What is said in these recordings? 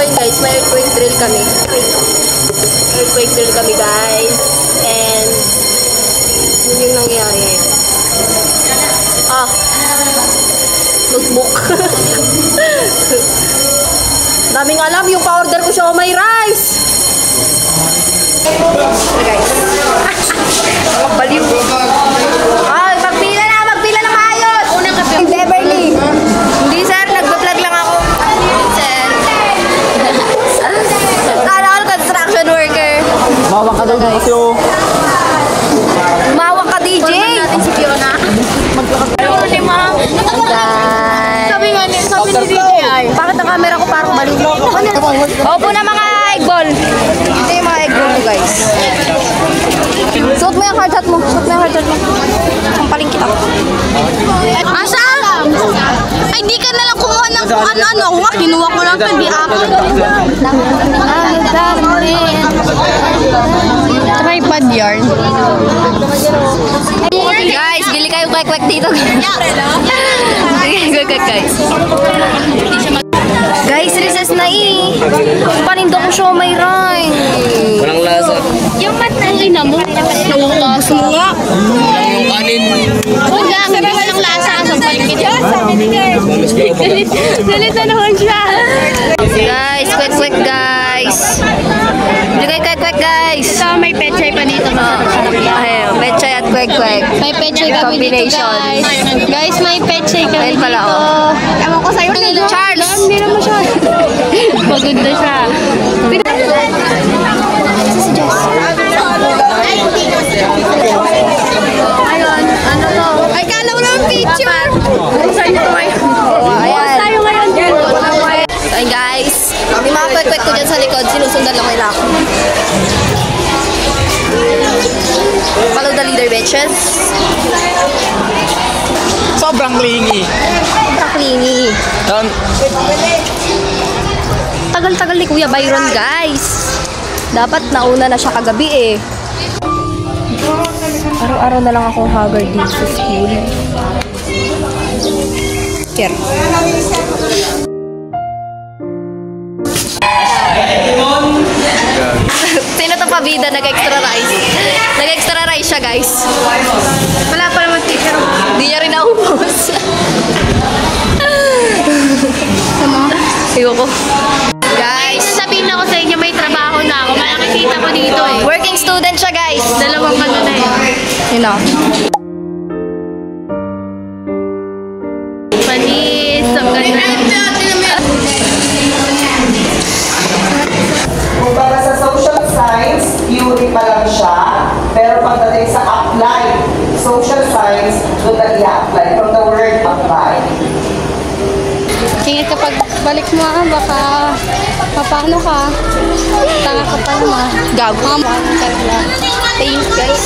ayun guys, may earthquake drill kami. Earthquake drill kami guys. And yun yung nangyayari ngayon. Notebook. Daming alam yung pa-order ko siya may rice. Guys. Baliw. Magpila na maayos. Unang kape. Beverly. Hindi sir, nagpa-vlog lang ako. Sir. Kala ko construction worker. Mawak ka daw guys. Mawak ka DJ. Natin si Fiona. Sabi ni DJ ay. Bakit ang camera ko parang baliw? Opo na mga egg ball. Ito yung mga egg ball ko guys. Suot mo yung hard hat mo. Ang paling kita ko. Asa? Ay, di ka nalang kumuha ng kung ano-ano. Ako nga, kinuha ko lang. Hindi ako. Tripod yarn. Guys, bili kayo kwek-kwek dito. Kwek-kwek guys. Guys, recess na Panindo ko siya may rice. Walang lasa. Yung matalina mo. Gusto mo nga. Yung kanin. Wala, hindi walang lasa. Sa paligid. Galit na naman siya. Guys, kwek-kwek guys. Bili kayo kwek-kwek guys. Ito, may pechay pa dito. Ayun, pechay at kwek-kwek. May pechay kami dito guys. Guys, may pechay kami Ayun pala, dito. Ewan ko sa'yo. Charles! Hindi naman siya. Pagod na siya. Ayun, ano to? Ay, kala ko naman picture. Ayun guys, may mga kwek-kwek ko dyan sa likod. Sinusundan lang nila ako. Follow the leader, bitches. Sobrang clingy. Clingy. Tagal-tagal ni Kuya Byron, guys. Dapat nauna na siya kagabi eh. Araw-araw na lang akong haggard dito sa school. Here. Sino to pabida? Nag-extra rice. Nag-extra rice siya, guys. Wala pa naman teacher. Hindi niya rin naubos. Ayoko. Guys, Sabihin ako sa inyo, may trabaho na ako. Makikita ko dito eh. working student siya, guys. Dalawang ano na eh. You know. Panis, ang ganda. Kung para sa social science, theory pa lang siya, pero pagdating sa apply, social science, doon na i-apply from the word apply. Tingin kapag balik mo baka paano ka? Tanga ka pa naman. Gago. Thanks, guys.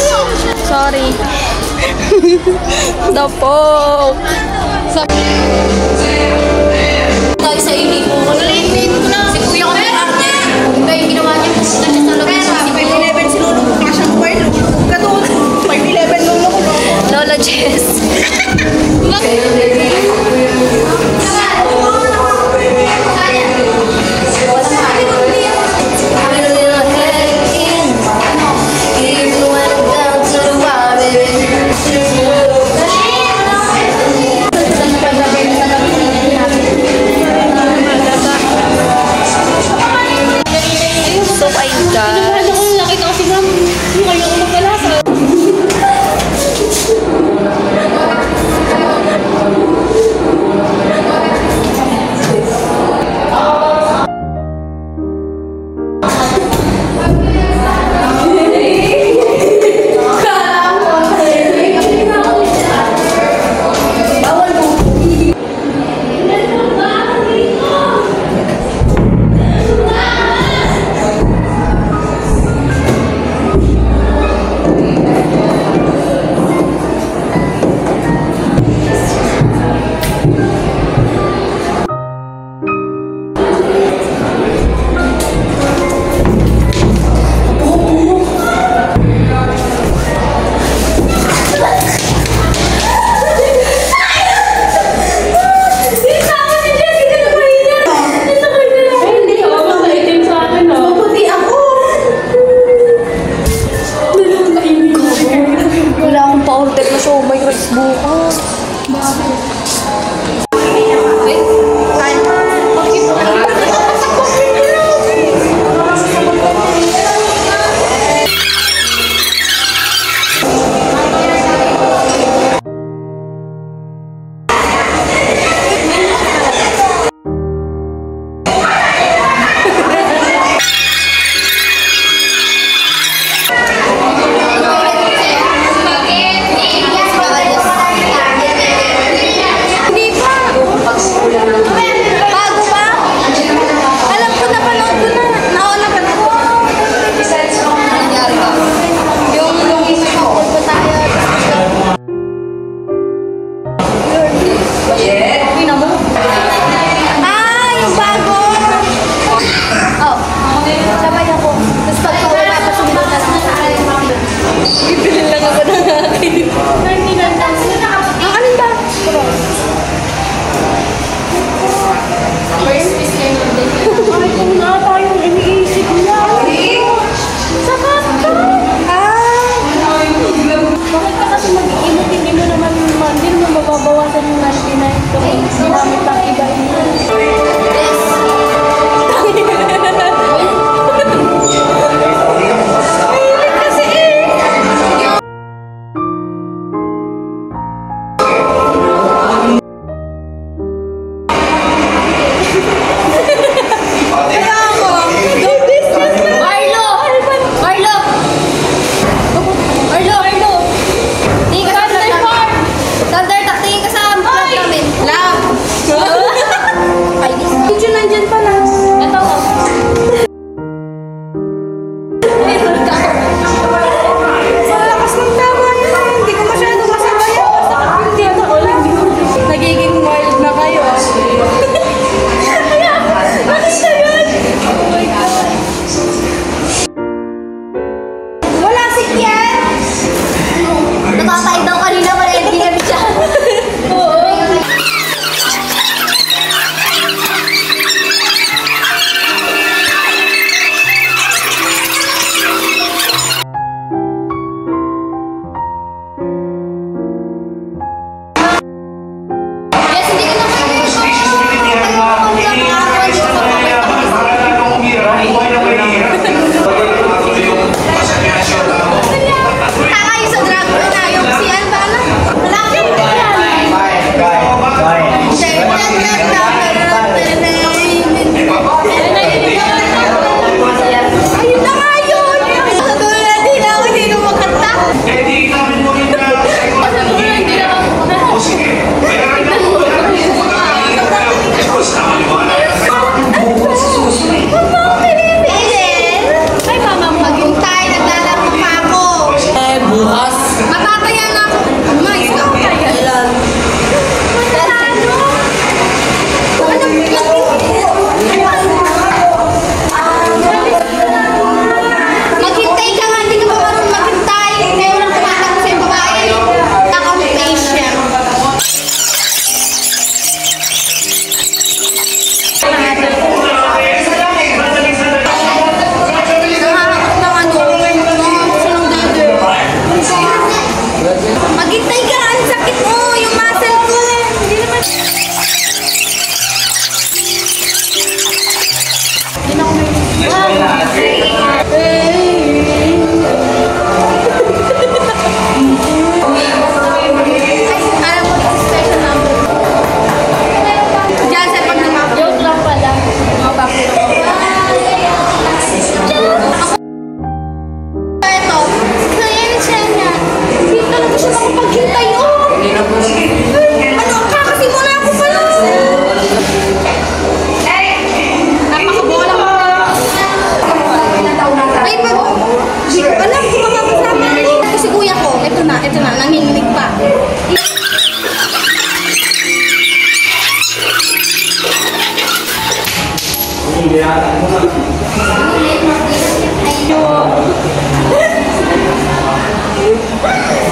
Sorry. Dapo. Guys, sa hindi po. Late na. Si Kuya ko may arte. Iba yung ginawa niya. Sa loob. 5'11 sinulong ko pa siyang kwelo. Katulad, 5'11 nung loko. Lola Jess.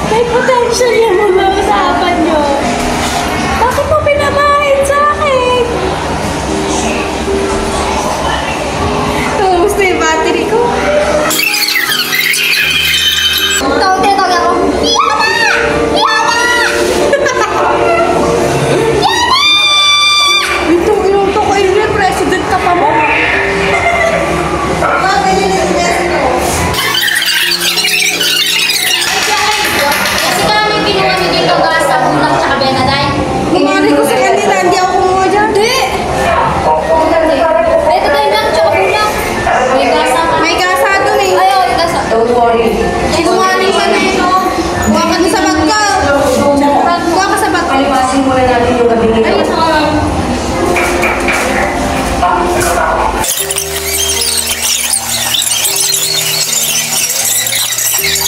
May potential yung mga usapan nyo. Bakit mo pinamahid sa akin? Kumusta yung battery ko? Tinatawag ako. Ito, inuto ko yung president ka pa mo. Kasi kami kinuha niyo dito gasa, ulang tsaka Benaday. Kumari ko sa kanila, hindi ako kumuha dyan. Hindi. Ito tayo lang, tsaka ulang. May gasa ka. May gasa doon eh. Ayaw, may gasa. Don't worry. Ay, kumari ka na eh. Kuha ka na sa bag ko. Kuha ka sa bag ko. Palipasin muna natin yung gabi nito. Ayun,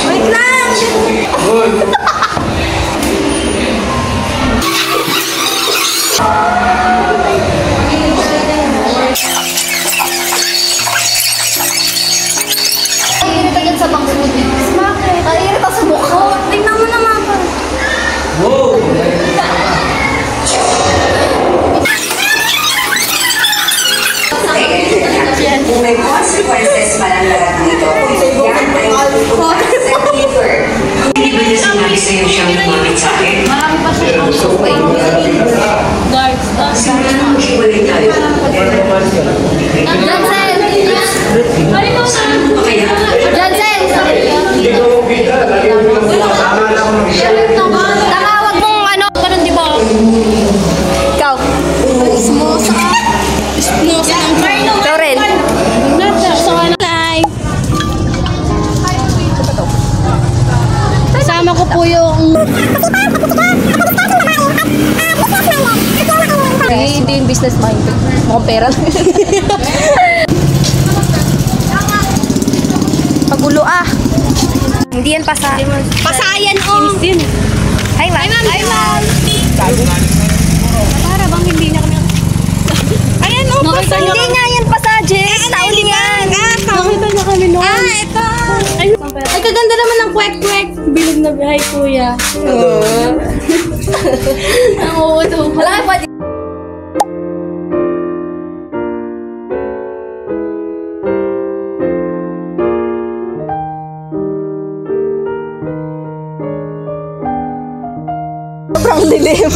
wait lang. Kainit ka dyan sa bangsud. Bakit? Kainit ka sa mukha. Tingnan mo naman pa. Kung may consequences man ang lahat nito, yan ay sacrificer. Hindi ba niya sinabi sa'yo siyang lumapit sa akin? Marami pa siya. Simula nang maghiwalay tayo. Jansen! Saan pa kaya? Jansen! Tawag mong ano, ganun di ba? Ikaw. Smosa. Smosa ng Carlo. Ikaw rin. Kasama ko po yung... Hindi yung business minded. Mukhang pera. Pagulo ah. Hindi yan pasa. Pasayan o. Hi, ma'am. Hi, ma'am. Para bang hindi na kami... Ayan o, pasa. Hindi nga yan pasa, Jess. Tao din yan. Nakita na kami noon. Ah, ito. Ay, kaganda naman ng kwek-kwek. Bilog na bihay, kuya. Ang uuto. Wala ka pwede. Sobrang dilim.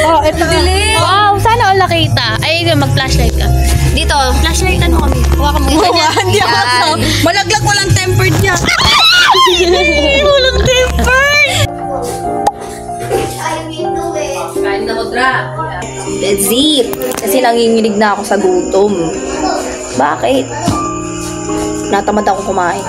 Oh, ito. Dilim. Wow, sana all nakita. Ay, mag-flashlight ka. Dito. Flashlight ano kami? Huwag ka mong ganyan. Hindi ako Yan. so. Malaglag, walang tempered niya. Walang tempered. Kain na mo, Dra. That's it. Kasi nanginginig na ako sa gutom. Bakit? Natamad ako kumain.